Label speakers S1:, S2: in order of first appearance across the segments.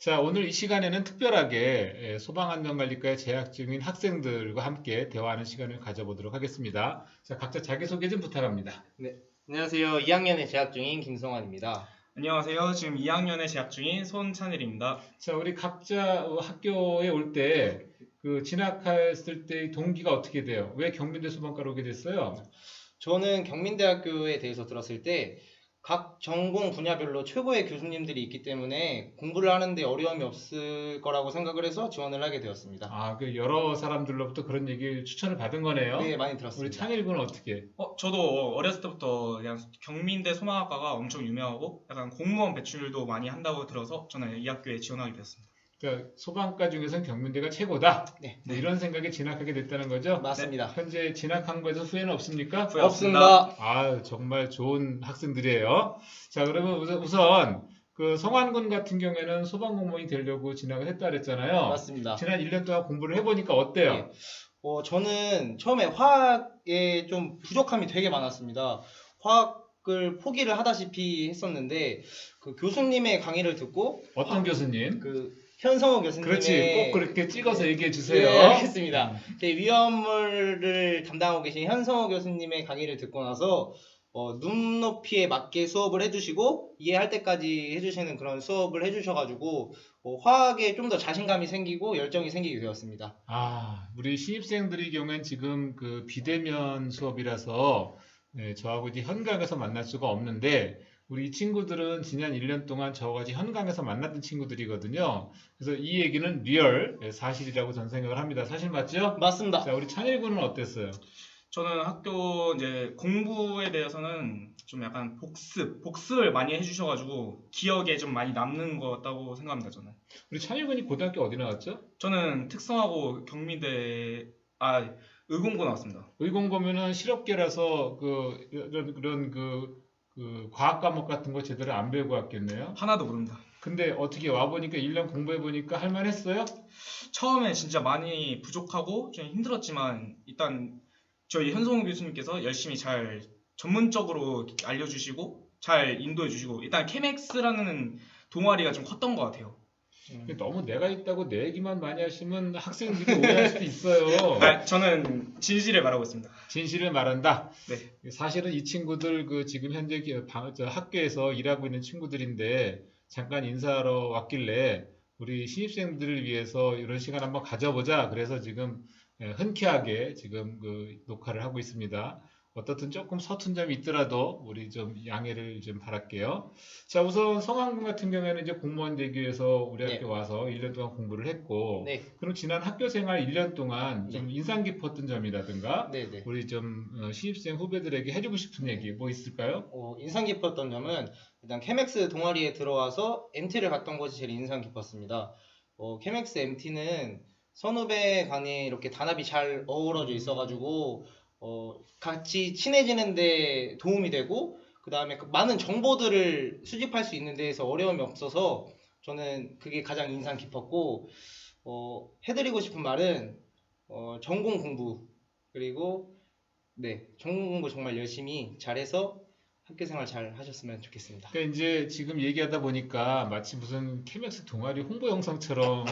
S1: 자, 오늘 이 시간에는 특별하게 소방안전관리과에 재학 중인 학생들과 함께 대화하는 시간을 가져보도록 하겠습니다. 자, 각자 자기소개 좀 부탁합니다.
S2: 네, 안녕하세요. 2학년에 재학 중인 김성환입니다.
S3: 안녕하세요. 지금 2학년에 재학 중인 손찬일입니다.
S1: 자, 우리 각자 학교에 올 때 진학했을 때 동기가 어떻게 돼요? 왜 경민대 소방과로 오게 됐어요?
S2: 저는 경민대학교에 대해서 들었을 때 각 전공 분야별로 최고의 교수님들이 있기 때문에 공부를 하는데 어려움이 없을 거라고 생각을 해서 지원을 하게 되었습니다.
S1: 아, 여러 사람들로부터 그런 얘기 추천을 받은 거네요.
S2: 네, 많이
S1: 우리
S2: 들었습니다.
S1: 찬일 군은 어떻게?
S3: 저도 어렸을 때부터 그냥 경민대 소방학과가 엄청 유명하고 약간 공무원 배출도 많이 한다고 들어서 저는 이 학교에 지원하게 되었습니다.
S1: 그러니까 소방과 중에서는 경민대가 최고다.
S2: 네,
S1: 뭐 이런 생각에 진학하게 됐다는 거죠?
S2: 맞습니다.
S1: 현재 진학한 거에서 후회는 없습니까?
S3: 후회
S2: 없습니다.
S1: 아, 정말 좋은 학생들이에요. 자, 그러면 우선 성환군 같은 경우에는 소방공무원이 되려고 진학을 했다 그랬잖아요.
S2: 맞습니다.
S1: 지난 1년 동안 공부를 해보니까 어때요?
S2: 네. 저는 처음에 화학에 좀 부족함이 되게 많았습니다. 화학을 포기를 하다시피 했었는데 그 교수님의 강의를 듣고
S1: 어떤 교수님?
S2: 현성호 교수님의
S1: 그렇지, 꼭 그렇게 찍어서 얘기해 주세요.
S2: 네, 알겠습니다. 위험물을 담당하고 계신 현성호 교수님의 강의를 듣고 나서 눈높이에 맞게 수업을 해주시고 이해할 때까지 해주시는 그런 수업을 해주셔가지고 화학에 좀 더 자신감이 생기고 열정이 생기게 되었습니다.
S1: 아, 우리 신입생들의 경우엔 지금 비대면 수업이라서 저하고 이제 현강에서 만날 수가 없는데 우리 이 친구들은 지난 1년 동안 저와 같이 현강에서 만났던 친구들이거든요. 그래서 이 얘기는 리얼 사실이라고 전 생각을 합니다. 사실 맞죠?
S2: 맞습니다.
S1: 자, 우리 찬일 군은 어땠어요?
S3: 저는 학교 이제 공부에 대해서는 좀 약간 복습을 많이 해주셔가지고 기억에 좀 많이 남는 것 같다고 생각합니다. 저는.
S1: 우리 찬일 군이 고등학교 어디 나왔죠?
S3: 저는 특성화고 경민대 의공고 나왔습니다.
S1: 의공고면은 실업계라서 그런 과학 과목 같은 거 제대로 안 배우고 왔겠네요.
S3: 하나도 모릅니다.
S1: 근데 어떻게 와보니까 1년 공부해보니까 할만했어요?
S3: 처음에 진짜 많이 부족하고 좀 힘들었지만 일단 저희 현성우 교수님께서 열심히 잘 전문적으로 알려주시고 잘 인도해주시고 일단 케맥스라는 동아리가 좀 컸던 것 같아요.
S1: 너무 내가 있다고 내 얘기만 많이 하시면 학생들이 오해할 수도 있어요.
S3: 저는 진실을 말하고 있습니다.
S1: 진실을 말한다.
S3: 네.
S1: 사실은 이 친구들 지금 현재 학교에서 일하고 있는 친구들인데 잠깐 인사하러 왔길래 우리 신입생들을 위해서 이런 시간 한번 가져보자. 그래서 지금 흔쾌하게 지금 녹화를 하고 있습니다. 어떻든 조금 서툰 점이 있더라도 우리 좀 양해를 좀 바랄게요. 자, 우선 성환군 같은 경우에는 이제 공무원 되기 위해서 우리
S2: 네.
S1: 학교 와서 1년 동안 공부를 했고,
S2: 네,
S1: 그럼 지난 학교 생활 1년 동안 좀 인상 깊었던 점이라든가,
S2: 네, 네.
S1: 우리 좀 신입생 후배들에게 해주고 싶은 얘기 뭐 있을까요?
S2: 인상 깊었던 점은 일단 케맥스 동아리에 들어와서 MT를 갔던 것이 제일 인상 깊었습니다. 케맥스 MT는 선후배 간에 이렇게 단합이 잘 어우러져 있어가지고 같이 친해지는데 도움이 되고 그 다음에 많은 정보들을 수집할 수 있는 데에서 어려움이 없어서 저는 그게 가장 인상 깊었고 해드리고 싶은 말은 전공 공부 그리고 네, 전공 공부 정말 열심히 잘해서 학교 생활 잘 하셨으면 좋겠습니다.
S1: 그러니까 이제 지금 얘기하다 보니까 마치 무슨 케맥스 동아리 홍보 영상처럼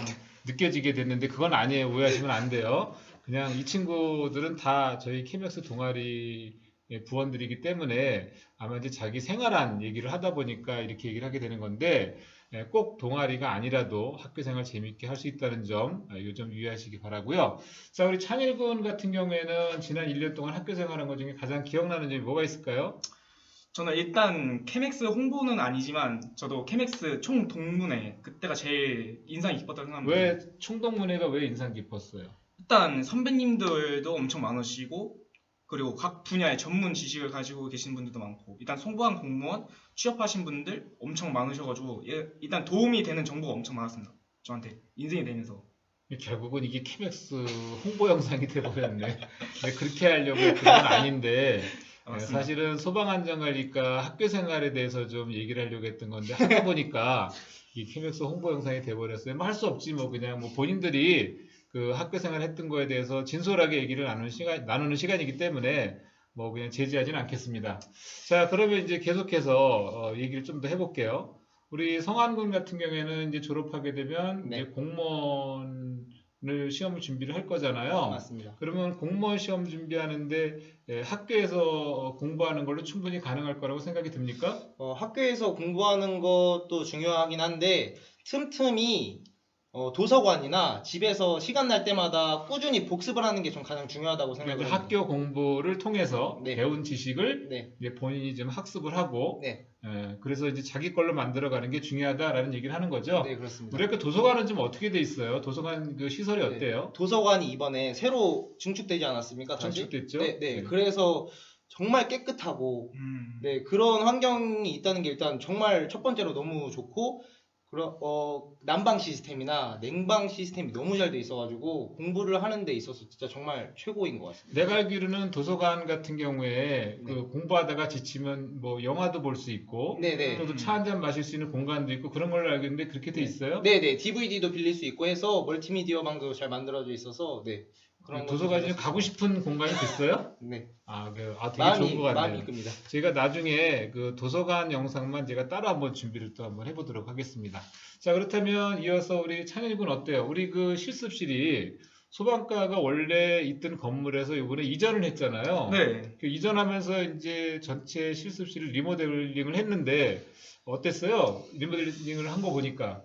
S1: 느껴지게 됐는데 그건 아니에요. 오해하시면 안 돼요. 그냥 이 친구들은 다 저희 케맥스 동아리 부원들이기 때문에 아마 이제 자기 생활한 얘기를 하다 보니까 이렇게 얘기를 하게 되는 건데 꼭 동아리가 아니라도 학교 생활 재밌게 할 수 있다는 점, 이거 좀 유의하시기 바라고요. 자, 우리 찬일 군 같은 경우에는 지난 1년 동안 학교 생활한 것 중에 가장 기억나는 점이 뭐가 있을까요?
S3: 저는 일단 케맥스 홍보는 아니지만 저도 케맥스 총 동문회 그때가 제일 인상이 깊었다고 생각합니다.
S1: 왜 총동문회가 왜 인상 깊었어요?
S3: 일단 선배님들도 엄청 많으시고 그리고 각 분야의 전문 지식을 가지고 계신 분들도 많고 일단 송부한 공무원 취업하신 분들 엄청 많으셔가지고 일단 도움이 되는 정보가 엄청 많았습니다. 저한테 인생이 되면서.
S1: 결국은 이게 케맥스 홍보 영상이 돼버렸네. 근데 그렇게 하려고 했던 건 아닌데
S3: 맞습니다.
S1: 사실은 소방안전관리과 학교 생활에 대해서 좀 얘기를 하려고 했던 건데 하다 보니까 이 케맥스 홍보 영상이 돼버렸어요. 뭐 할 수 없지 뭐 그냥 뭐 본인들이 학교 생활 했던 거에 대해서 진솔하게 얘기를 나누는 시간이기 때문에 뭐 그냥 제지하지는 않겠습니다. 자, 그러면 이제 계속해서 얘기를 좀 더 해볼게요. 우리 성환군 같은 경우에는 이제 졸업하게 되면
S2: 네.
S1: 이제 공무원을 시험을 준비를 할 거잖아요.
S2: 맞습니다.
S1: 그러면 공무원 시험 준비하는데 학교에서 공부하는 걸로 충분히 가능할 거라고 생각이 듭니까?
S2: 학교에서 공부하는 것도 중요하긴 한데 틈틈이 도서관이나 집에서 시간 날 때마다 꾸준히 복습을 하는 게 좀 가장 중요하다고
S1: 그러니까
S2: 생각을
S1: 이제
S2: 합니다.
S1: 학교 공부를 통해서
S2: 네.
S1: 배운 지식을
S2: 네,
S1: 이제 본인이 좀 학습을 하고
S2: 네,
S1: 그래서 이제 자기 걸로 만들어가는 게 중요하다라는 얘기를 하는 거죠.
S2: 네, 그렇습니다.
S1: 우리 학교 도서관은 좀 어떻게 돼 있어요? 도서관 그 시설이
S2: 네.
S1: 어때요?
S2: 도서관이 이번에 새로 증축되지 않았습니까? 다시?
S1: 전축됐죠?
S2: 네, 네. 그래서 정말 깨끗하고
S3: 음.
S2: 네, 그런 환경이 있다는 게 일단 정말 첫 번째로 너무 좋고 난방 시스템이나 냉방 시스템이 너무 잘 돼 있어가지고 공부를 하는 데 있어서 진짜 정말 최고인 것 같습니다.
S1: 내가 알기로는 도서관 같은 경우에
S2: 네.
S1: 그 공부하다가 지치면 뭐 영화도 볼 수 있고
S2: 네네.
S1: 또 차 한 잔 마실 수 있는 공간도 있고 그런 걸로 알겠는데 그렇게 돼 있어요?
S2: 네네. DVD도 빌릴 수 있고 해서 멀티미디어 방도 잘 만들어져 있어서 네. 그런 것도
S1: 도서관이
S2: 잘
S1: 가고
S2: 있어요.
S1: 싶은 공간이 됐어요?
S2: 네.
S1: 되게 좋은 것
S2: 마음이
S1: 같네요.
S2: 이끕니다.
S1: 저희가 나중에 그 도서관 영상만 제가 따로 한번 준비를 또 한번 해보도록 하겠습니다. 자, 그렇다면 이어서 우리 찬일군 어때요? 우리 그 실습실이 소방과가 원래 있던 건물에서 이번에 이전을 했잖아요.
S3: 네.
S1: 그 이전하면서 이제 전체 실습실을 리모델링을 했는데 어땠어요? 리모델링을 한 거 보니까.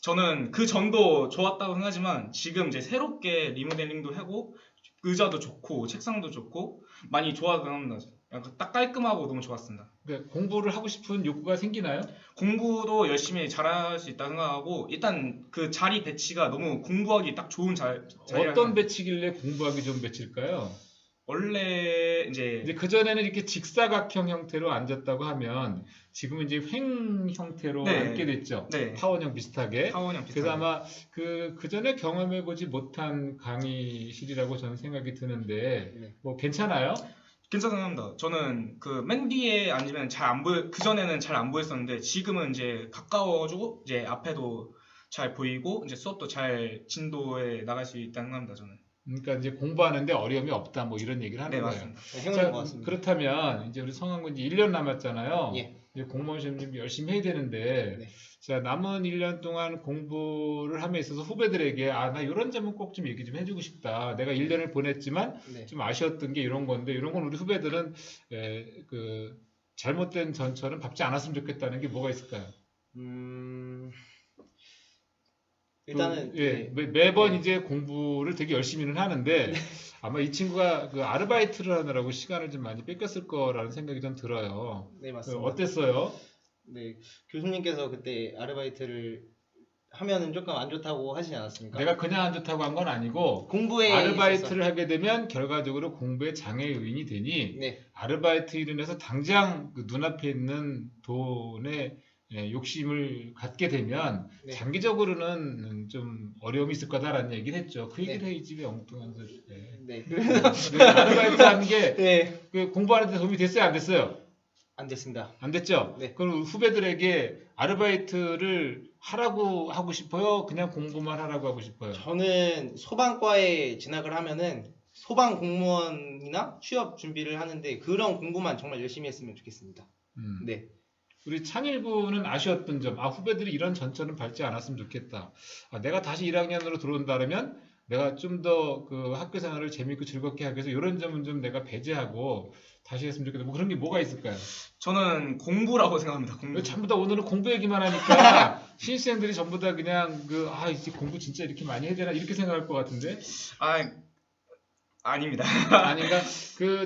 S3: 저는 그 전도 좋았다고 생각하지만 지금 이제 새롭게 리모델링도 하고 의자도 좋고 책상도 좋고 많이 좋아하긴 합니다. 약간 딱 깔끔하고 너무 좋았습니다.
S1: 그러니까 공부를 하고 싶은 욕구가 생기나요?
S3: 공부도 열심히 잘할 수 있다 생각하고 일단 그 자리 배치가 너무 공부하기 딱 좋은 자리가
S1: 어떤 배치길래 공부하기 좋은 배치일까요?
S3: 원래 이제
S1: 이제 그전에는 이렇게 직사각형 형태로 앉았다고 하면 지금은 이제 횡 형태로
S3: 네.
S1: 앉게 됐죠.
S3: 네.
S1: 타원형 비슷하게.
S3: 타원형 비슷하게
S1: 그래서 아마 그전에 경험해보지 못한 강의실이라고 저는 생각이 드는데
S2: 네.
S1: 뭐 괜찮아요?
S3: 괜찮습니다. 저는 그 맨 뒤에 앉으면 잘 안 보여, 그전에는 잘 안 보였었는데 지금은 이제 가까워지고 이제 앞에도 잘 보이고 이제 수업도 잘 진도에 나갈 수 있다는 생각합니다. 저는.
S1: 그러니까 이제 공부하는데 어려움이 없다 뭐 이런 얘기를 하는
S3: 네,
S1: 거예요.
S3: 맞습니다.
S2: 네, 행운인
S1: 자,
S2: 것 같습니다.
S1: 그렇다면 이제 우리 성한군 이제 1년 남았잖아요.
S2: 예.
S1: 이제 공무원 시험 준비 열심히 해야 되는데
S2: 네.
S1: 자, 남은 1년 동안 공부를 함에 있어서 후배들에게 나 이런 점은 꼭 좀 얘기 좀 해주고 싶다. 내가 1년을 보냈지만
S2: 네.
S1: 좀 아쉬웠던 게 이런 건데 이런 건 우리 후배들은 그 잘못된 전철은 밟지 않았으면 좋겠다는 게 뭐가 있을까요?
S2: 일단은
S1: 예,
S2: 네.
S1: 매번
S2: 네.
S1: 이제 공부를 되게 열심히는 하는데 아마 이 친구가 그 아르바이트를 하느라고 시간을 좀 많이 뺏겼을 거라는 생각이 좀 들어요.
S2: 네, 맞습니다.
S1: 어땠어요?
S2: 네. 교수님께서 그때 아르바이트를 하면은 조금 안 좋다고 하시지 않았습니까?
S1: 내가 그냥 안 좋다고 한 건 아니고
S2: 공부에
S1: 아르바이트를 하게 되면 결과적으로 공부에 장애 요인이 되니
S2: 네.
S1: 아르바이트 일을 해서 당장 그 눈앞에 있는 돈에 욕심을 갖게 되면
S2: 네.
S1: 장기적으로는 좀 어려움이 있을 거다라는 얘기를 했죠. 그 얘기를
S2: 네.
S1: 해 이 집에 엉뚱한 소리.
S2: 네.
S1: 아르바이트 하는 게
S2: 네.
S1: 그 공부하는 데 도움이 됐어요, 안 됐어요?
S2: 안 됐습니다.
S1: 안 됐죠?
S2: 네.
S1: 그럼 후배들에게 아르바이트를 하라고 하고 싶어요? 그냥 공부만 하라고 하고 싶어요?
S2: 저는 소방과에 진학을 하면은 소방 공무원이나 취업 준비를 하는데 그런 공부만 정말 열심히 했으면 좋겠습니다. 네.
S1: 우리 찬일군은 아쉬웠던 점, 후배들이 이런 전철은 밟지 않았으면 좋겠다. 내가 다시 1학년으로 들어온다면 내가 좀 더 그 학교 생활을 재밌고 즐겁게 하기 위해서 이런 점은 좀 내가 배제하고 다시 했으면 좋겠다. 뭐 그런 게 뭐가 있을까요?
S3: 저는 공부라고 생각합니다. 공부.
S1: 왜 전부 다 오늘은 공부 얘기만 하니까 신입생들이 전부 다 그냥 이제 공부 진짜 이렇게 많이 해야 되나 이렇게 생각할 것 같은데?
S3: 아닙니다.
S1: 아닌가?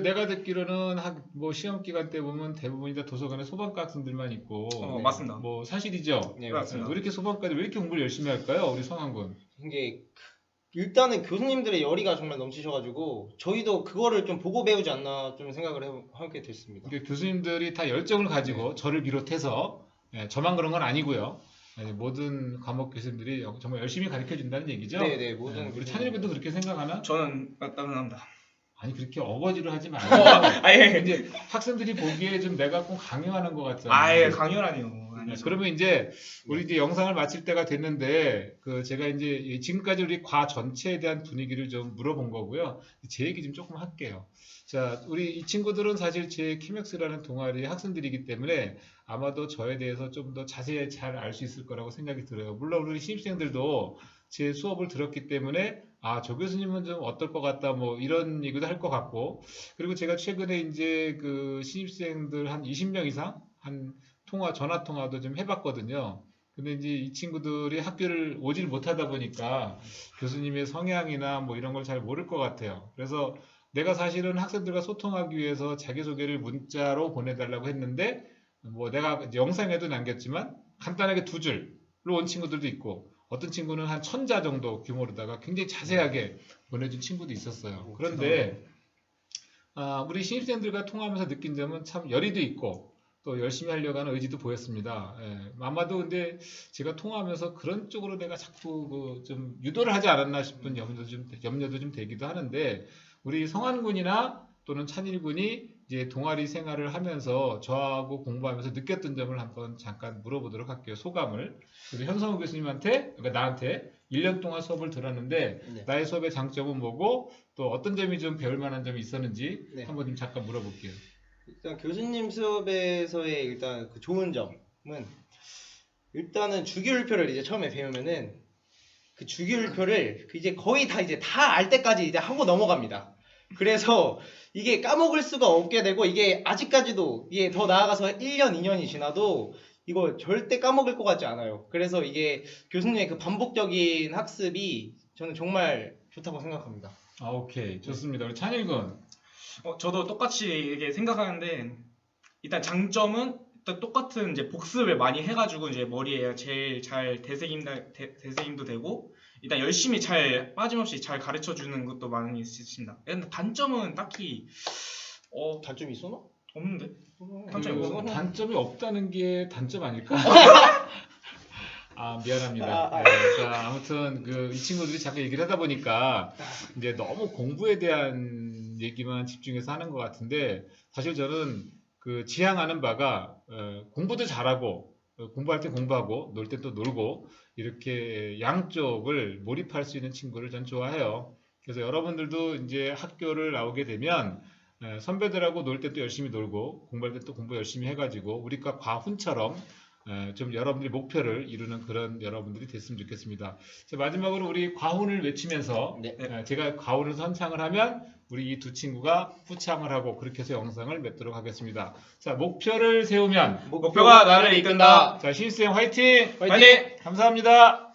S1: 내가 듣기로는 뭐 시험 기간 때 보면 대부분이 다 도서관에 소방과 학생들만 있고
S2: 네.
S3: 맞습니다.
S1: 뭐 사실이죠?
S2: 네,
S3: 맞습니다.
S1: 왜 이렇게 소방과들 왜 이렇게 공부를 열심히 할까요? 우리 성한군.
S2: 이게 일단은 교수님들의 열의가 정말 넘치셔가지고 저희도 그거를 좀 보고 배우지 않나 좀 생각을 하게 됐습니다.
S1: 그러니까 교수님들이 다 열정을 가지고 저를 비롯해서 저만 그런 건 아니고요. 모든 과목 교수님들이 정말 열심히 가르쳐 준다는 얘기죠.
S2: 네네, 모든
S1: 우리
S2: 교수님.
S1: 찬일군도 그렇게 생각하나?
S3: 저는 맞다고 생각합니다.
S1: 아니 그렇게 어거지로 하지 말고
S3: 아예
S1: 이제 학생들이 보기에 좀 내가 꼭 강요하는 것 같잖아요.
S3: 아예 강요라니요. 아니죠.
S1: 그러면 이제 우리 이제 영상을 마칠 때가 됐는데 제가 이제 지금까지 우리 과 전체에 대한 분위기를 좀 물어본 거고요. 제 얘기 좀 조금 할게요. 자, 우리 이 친구들은 사실 제 키맥스라는 동아리 학생들이기 때문에 아마도 저에 대해서 좀 더 자세히 잘 알 수 있을 거라고 생각이 들어요. 물론 우리 신입생들도 제 수업을 들었기 때문에 아, 조 교수님은 좀 어떨 것 같다 뭐 이런 얘기도 할 것 같고 그리고 제가 최근에 이제 그 신입생들 한 20명 이상 한 전화 통화도 좀 해봤거든요. 근데 이제 이 친구들이 학교를 오질 못하다 보니까 교수님의 성향이나 뭐 이런 걸 잘 모를 것 같아요. 그래서 내가 사실은 학생들과 소통하기 위해서 자기소개를 문자로 보내달라고 했는데 뭐 내가 이제 영상에도 남겼지만 간단하게 두 줄로 온 친구들도 있고 어떤 친구는 한 1000자 정도 규모로다가 굉장히 자세하게 보내준 친구도 있었어요. 그런데 우리 신입생들과 통화하면서 느낀 점은 참 열의도 있고 또 열심히 하려고 하는 의지도 보였습니다. 예, 아마도 근데 제가 통화하면서 그런 쪽으로 내가 자꾸 그좀 유도를 하지 않았나 싶은 염려도 좀 되기도 하는데 우리 성환 군이나 또는 찬일 군이 이제 동아리 생활을 하면서 저하고 공부하면서 느꼈던 점을 한번 잠깐 물어보도록 할게요. 소감을. 그래서 현성우 교수님한테, 그러니까 나한테 1년 동안 수업을 들었는데
S2: 네.
S1: 나의 수업의 장점은 뭐고 또 어떤 점이 좀 배울 만한 점이 있었는지
S2: 네.
S1: 한번 좀 잠깐 물어볼게요.
S2: 일단 교수님 수업에서의 일단 그 좋은 점은 일단은 주기율표를 이제 처음에 배우면은 그 주기율표를 이제 거의 다 이제 다 알 때까지 이제 하고 넘어갑니다. 그래서 이게 까먹을 수가 없게 되고 이게 아직까지도 이게 더 나아가서 1년, 2년이 지나도 이거 절대 까먹을 것 같지 않아요. 그래서 이게 교수님의 그 반복적인 학습이 저는 정말 좋다고 생각합니다.
S1: 아, 오케이. 좋습니다. 우리 찬일 군.
S3: 저도 똑같이 이게 생각하는데 일단 장점은 일단 똑같은 이제 복습을 많이 해가지고 이제 머리에 제일 잘 되새김도 되고 일단 열심히 잘 빠짐없이 잘 가르쳐 주는 것도 많이 있습니다. 근데 단점은 딱히
S2: 단점이 있었나?
S3: 없는데.
S1: 그
S3: 단점이 없어.
S1: 단점이 없다는 게 단점 아닐까? 아, 미안합니다.
S2: 아.
S1: 네, 자, 아무튼 이 친구들이 자꾸 얘기를 하다 보니까 이제 너무 공부에 대한 얘기만 집중해서 하는 것 같은데 사실 저는 지향하는 바가 공부도 잘하고 공부할 때 공부하고 놀 때 또 놀고 이렇게 양쪽을 몰입할 수 있는 친구를 전 좋아해요. 그래서 여러분들도 이제 학교를 나오게 되면 선배들하고 놀 때 또 열심히 놀고 공부할 때 또 공부 열심히 해가지고 우리과 과훈처럼 좀 여러분들이 목표를 이루는 그런 여러분들이 됐으면 좋겠습니다. 자, 마지막으로 우리 과훈을 외치면서
S2: 네.
S1: 제가 과훈을 선창을 하면 우리 이 두 친구가 후창을 하고 그렇게 해서 영상을 맺도록 하겠습니다. 자, 목표를 세우면
S3: 목표가 나를 이끈다.
S1: 자, 신입생 화이팅!
S3: 화이팅!
S1: 감사합니다.